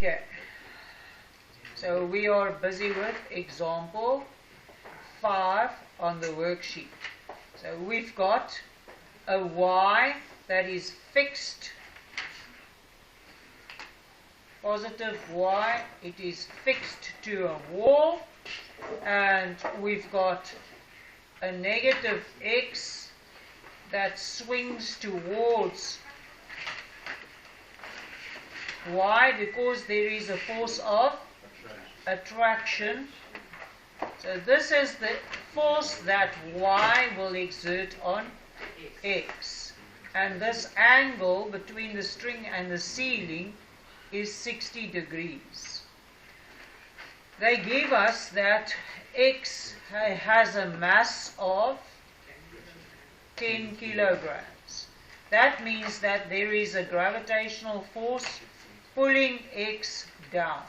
Okay. So we are busy with example 5 on the worksheet. So we've got a y that is fixed, positive y, it is fixed to a wall, and we've got a negative x that swings towards y because there is a force of attraction. So this is the force that y will exert on x. And this angle between the string and the ceiling is 60 degrees. They give us that x has a mass of 10 kilograms. That means that there is a gravitational force pulling x down.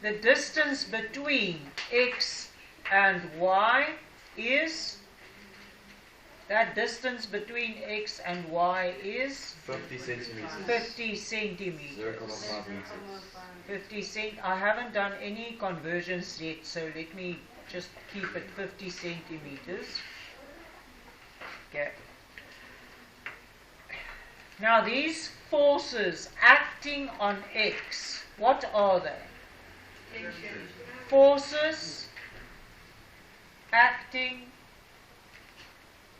The distance between x and y is, that distance between x and y is 50 centimeters. 50 centimeters. 50 cent. I haven't done any conversions yet, so let me just keep it 50 centimeters. Okay. Now these forces acting on x, what are they? Forces acting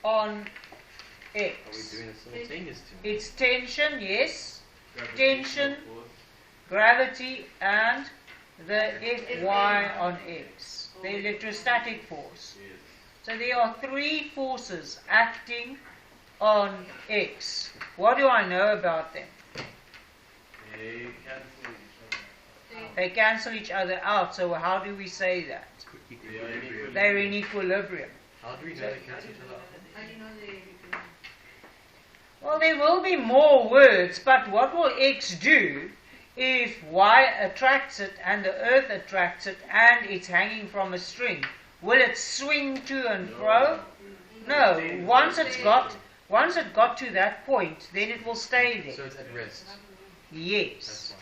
on x. Are we doing a simultaneous thing? It's tension, yes. Tension, gravity, and the Fy on x, the electrostatic force. So there are 3 forces acting on x. What do I know about them? They cancel each other out. So how do we say that? They're in equilibrium. How do we know they cancel each other out? Well, there will be more words, but what will x do if y attracts it and the earth attracts it and it's hanging from a string? Will it swing to and fro? No. Once it got to that point, then it will stay there. So it's at rest. Yes.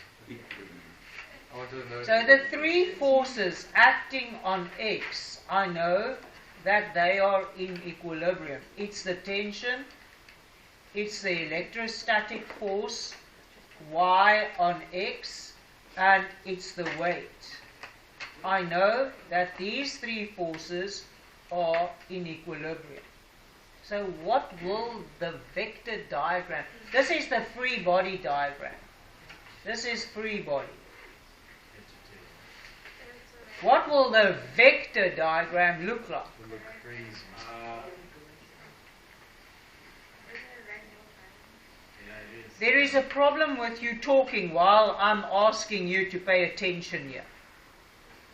I want to know. So the 3 forces acting on x, I know that they are in equilibrium. It's the tension, it's the electrostatic force, y on x, and it's the weight. I know that these 3 forces are in equilibrium. So what will the vector diagram, this is the free body diagram. This is free body. What will the vector diagram look like? It will look crazy. There is a problem with you talking while I'm asking you to pay attention here.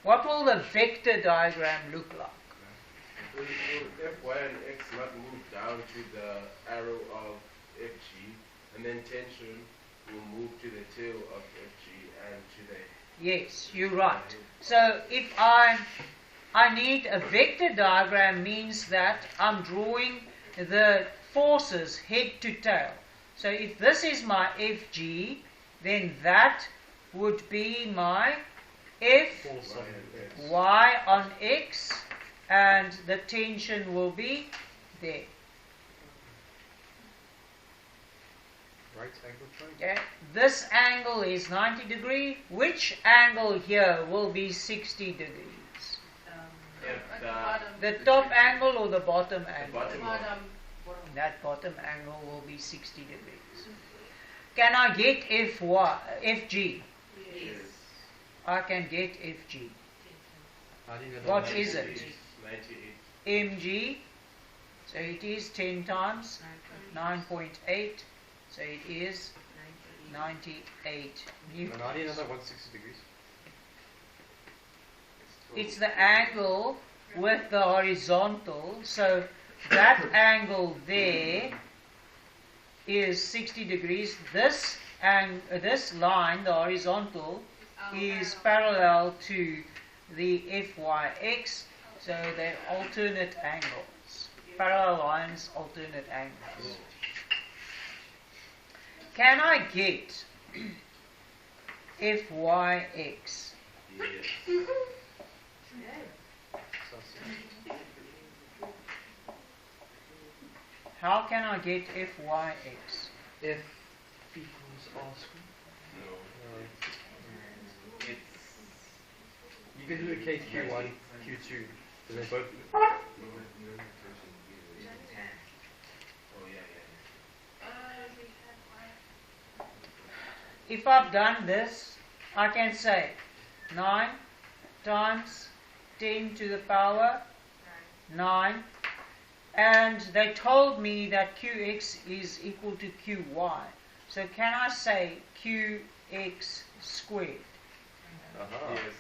What will the vector diagram look like? Will Fy and x not move down to the arrow of Fg, and then tension will move to the tail of Fg and to the... Yes, you're right. So if I need a vector diagram, means that I'm drawing the forces head to tail. So if this is my Fg, then that would be my Fy on x, and the tension will be there. Right angle triangle? Okay. This angle is 90 degrees. Which angle here will be 60 degrees? The top angle or the bottom angle? That bottom angle will be 60 degrees. Can I get Fg? Yes. I can get Fg. How do you know that? What is it? 98. Mg. So it is 10 times 9.8. So it is 98 newtons. And how do you know that 160 degrees? It's the angle with the horizontal. So that angle there is 60 degrees. This line, the horizontal, is parallel to the Fyx. So they're alternate angles. Parallel lines, alternate angles. Can I get fyx. Yes. How can I get fyx? F equals R squared. No. It's You can do a K Q1, Q2. Then they both. oh yeah. If I've done this, I can say 9 times 10 to the power 9. And they told me that qx is equal to qy. So can I say qx squared? Aha. Yes.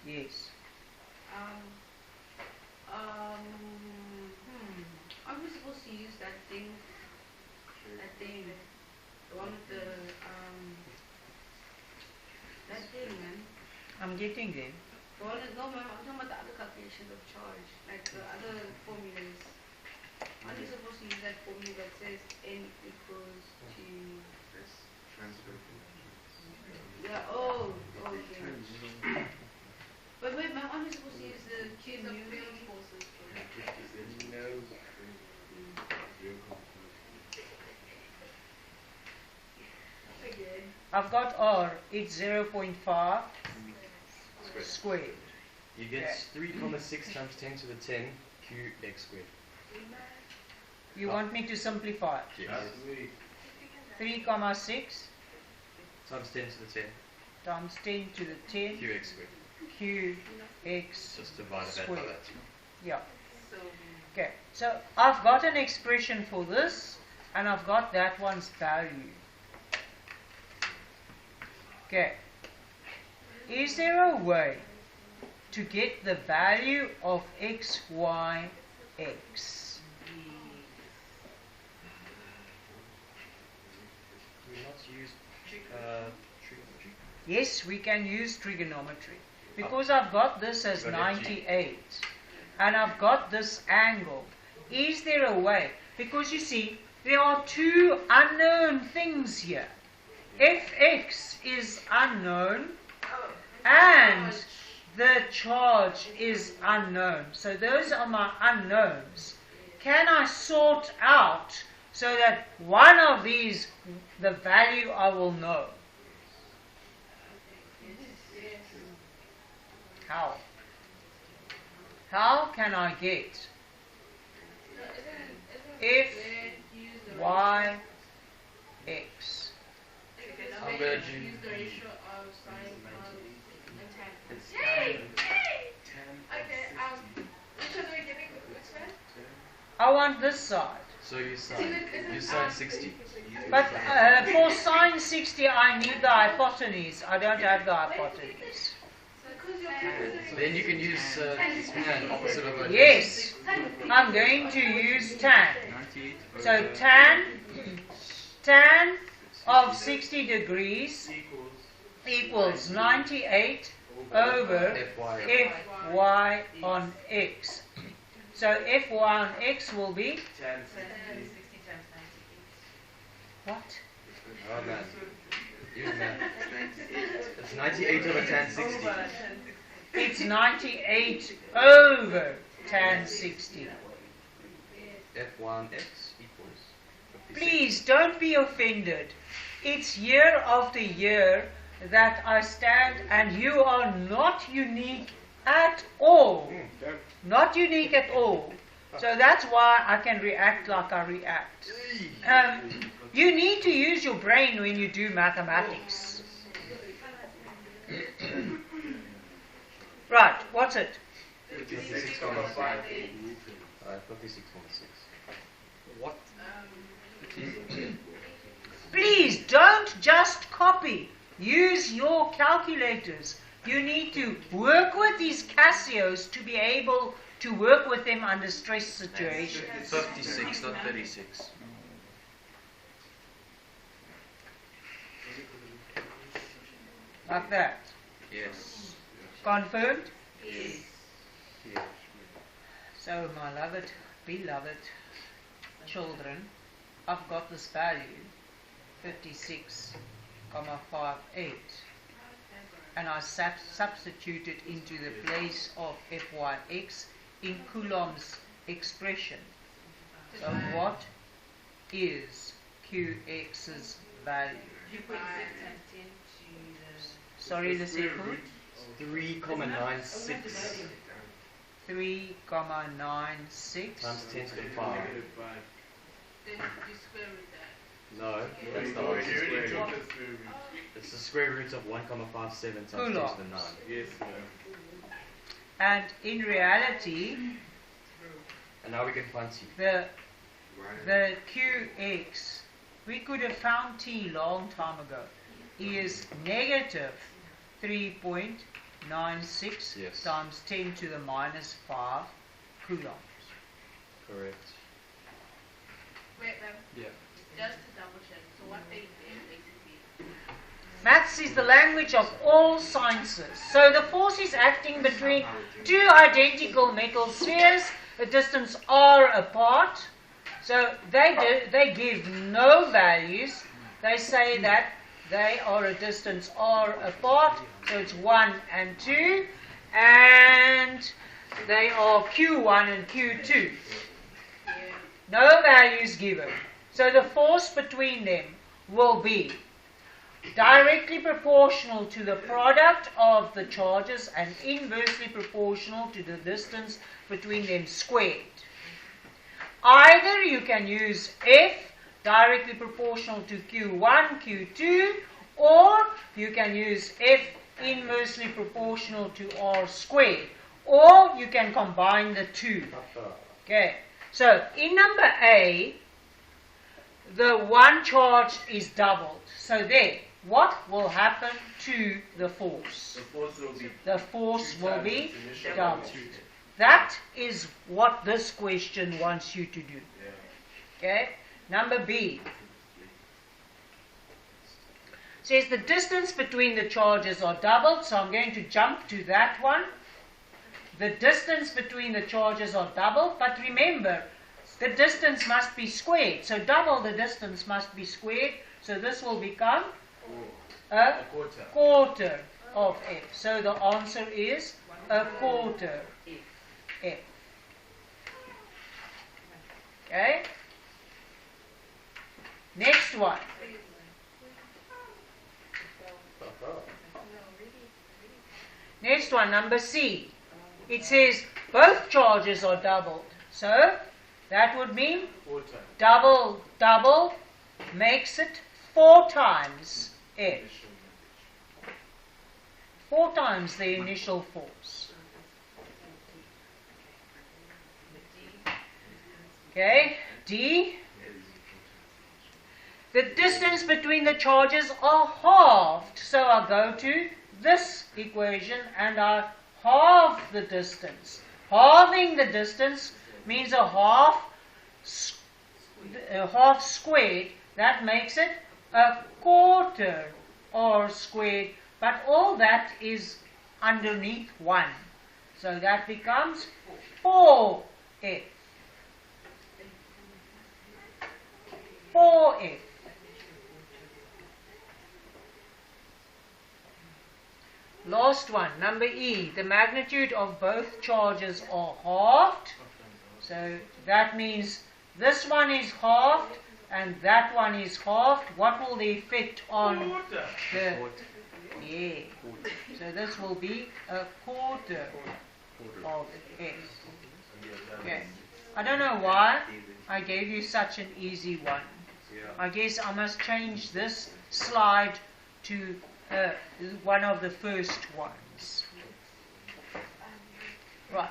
Yes. Aren't we supposed to use that thing, the one with the, that thing, man? I'm getting there. The one that, no, man, I'm talking about the other calculations of charge, like the other formulas. Aren't we supposed to use that formula that says n equals to... Yeah, oh, okay. But wait, man, aren't we supposed to use the Q of field forces? Again. I've got r, it's 0.5 squared. You get 3,6 times 10 to the 10 qx squared. You want me to simplify it? Yes. 3,6 Times 10 to the 10 times 10 to the 10 qx squared. qx Just divide that by squared. that. Yeah. So, Okay. So I've got an expression for this, and I've got that one's value. Okay. Is there a way to get the value of x, y, x? Do we not use trigonometry? Yes, we can use trigonometry. Because I've got this as Got 98, and I've got this angle. Is there a way? Because you see, there are two unknown things here. Fx is unknown, and the charge is unknown. So those are my unknowns. Can I sort out so that one of these, the value I will know? How? How can I get f, y, x? I'm going to do. use the ratio of sine and tan. Yay! Okay, which one are we getting? Which one? I want this side. So you sine 60. But for sine 60, I need the hypotenuse. I don't have the hypotenuse. Then you can use tan, opposite of a. Yes, I'm going to use tan. So tan of 60 degrees equals 98 over fy on x. So fy on x will be what? Oh man. You man. It's 98 over tan 60. It's 98 over tan 60. F1 x equals 56. Please don't be offended. It's year after year that I stand, and you are not unique at all. Not unique at all. So that's why I can react like I react. You need to use your brain when you do mathematics. Right, what's it? 56.5. 56.6. What? Please don't just copy. Use your calculators. You need to work with these Casios to be able to work with them under stress situations. 56, not 36. Like that. Yes. Confirmed? Yes. So, my beloved children, I've got this value, 56 0.961,58. And I substitute it into the place of Fyx in Coulomb's expression. So what is Qx's value? You put 6 and 10 to Sorry, the second. 3,96 3,96 times 10 to the 5. Negative 5. then you square root that. No, that's the You already answer. took the square root. It's the square root of 1,57 times 10 to the 9. Yes, ma'am. And in reality, And now we can find C. the Qx, we could have found T long time ago, is negative 3.96 Yes. times 10 to the minus 5 coulombs. Correct. Wait, Yeah. just to double check. So what they did basically. Maths is the language of all sciences. So the force is acting between two identical metal spheres, a distance r apart. So they give no values. They say that they are a distance r apart, so it's 1 and 2, and they are q1 and q2. No values given. So the force between them will be directly proportional to the product of the charges and inversely proportional to the distance between them squared. Either you can use F directly proportional to Q1, Q2, or you can use F inversely proportional to R squared, or you can combine the two. Okay, so in number A, the one charge is doubled. So there, what will happen to the force? The force will be The force two will times be its initial doubled. magnitude. That is what this question wants you to do. Yeah. Okay? Number B says the distance between the charges are doubled, so I'm going to jump to that one. The distance between the charges are doubled, but remember, the distance must be squared. So double the distance must be squared, so this will become a A quarter. quarter of F. So the answer is a quarter F. Okay? Next one. Next one, number C. It says both charges are doubled. So that would mean Quarter. double makes it 4 times F. 4 times the initial force. Okay, D. The distance between the charges are halved. So I go to this equation and I halve the distance. Halving the distance means a half squared. That makes it a quarter r squared. But all that is underneath 1. So that becomes 4f. 4f. Last one, number E. The magnitude of both charges are halved. So that means this one is halved and that one is halved. What will the effect on the... Yeah. So this will be a quarter of F. Okay. I don't know why I gave you such an easy one. I guess I must change this slide to one of the first ones. Right.